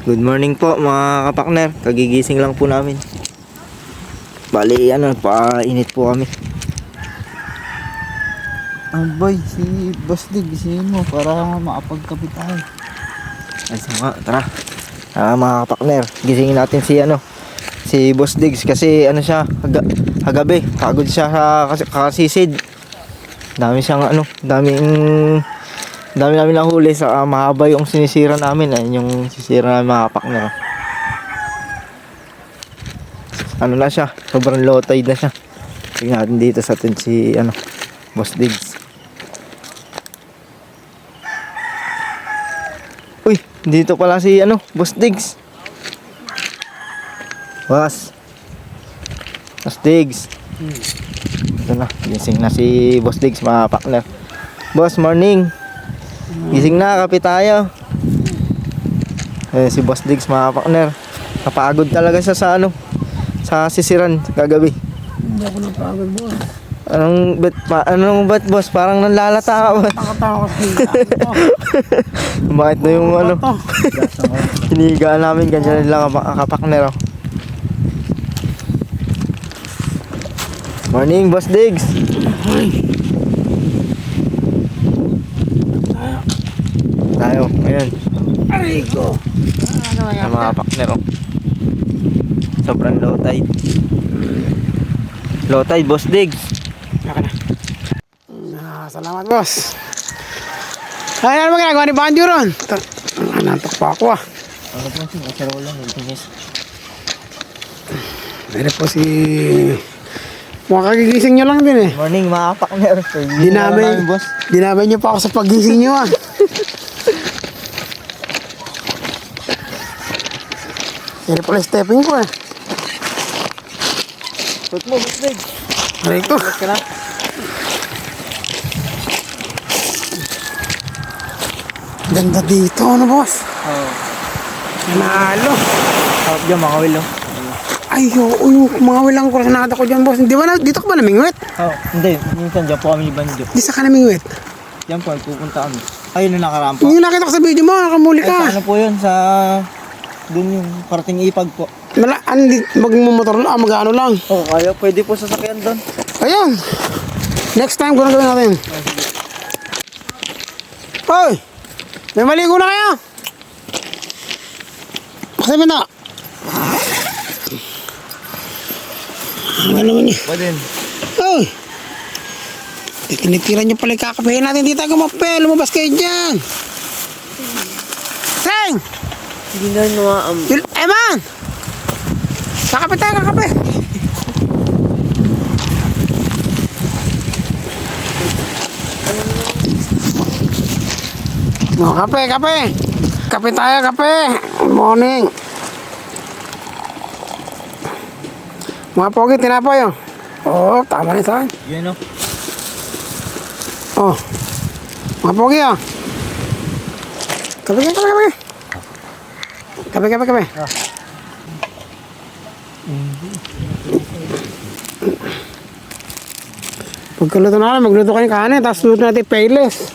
Good morning po mga kapakner. Kagigising lang po namin. Bali painit po kami. Boy, si Boss Dig, gisingin mo para makapagkapit tayo. Ay sama, tara. Mga kapakner, gisingin natin si Boss Diggs kasi siya, kagabi, pagod siya sa kasisid. Dami namin nahuli sa mahaba yung sinisira namin. Ayun yung sisira namin mga kapakner. Na siya, sobrang low tide na siya. Tingnan natin dito sa atin si Boss Diggs. Uy, dito pala si Boss Diggs. Boss Diggs. Ito na, gising na si Boss Diggs mga partner. Boss, morning. Gising na, kape tayo. Si Boss Diggs mga partner. Napagod talaga siya sa sisiran kagabi. Hindi ako napagod, boss. Anong bet boss? Parang nanlalata ka. Nakatakot Bakit na yung hinigaan namin ganyan lang kapakner. Morning, Boss Diggs. Tayo, ayan. Aray ko. Sa mga kapakner. Sobrang low tide. Low tide, Boss Diggs. Naka na. Salamat, boss. Ano ba ginagawa ni Banjo ron? Nantok pa ako Ano po si Masarola ng tinis? Meron po si... Mukhang kagigising nyo lang din Morning, mga kapakner. Boss. Dinamay nyo pa ako sa paggising nyo Meron pala stepping ko Put mo, Boss Diggs. Aray ko. Let's ka na. Ganda dito, boss? Oo. Nanalo. Sarap dyan, mga wilo. Ay, yung mga wilang kursanada ko dyan, boss. Di ba dito ka ba namingwit? Oo, hindi. Minsan dyan po kami ni Banjo. Di sa ka namingwit? Yan po, pupunta kami. Ayun na nakarampa. Yung nakita ko sa video mo, nakamuli Ay, ka. ano po yun? Dun yung parating ipag po. Magmumotor lang, mag-ano lang. Oo, kaya pwede po sasakyan doon. Ayun. Next time, gawin natin. Hoy! May maligo na kayo? Pasabi na. Ano naman niya? Pwede. Hoy! Tinitira niyo pala yung kakapehin natin. Dito tayo gumape. Lumabas kayo dyan. Seng! Hindi na Eman! Kakape tayo, kakape. Kape. Kape tayo, kape. Good morning. Mga pogi, tinapoy tama na saan. Yan o. Mga pogi Kape. Kape. Pagkaluto na lang, magluto kayo kanin, tapos luto natin payless.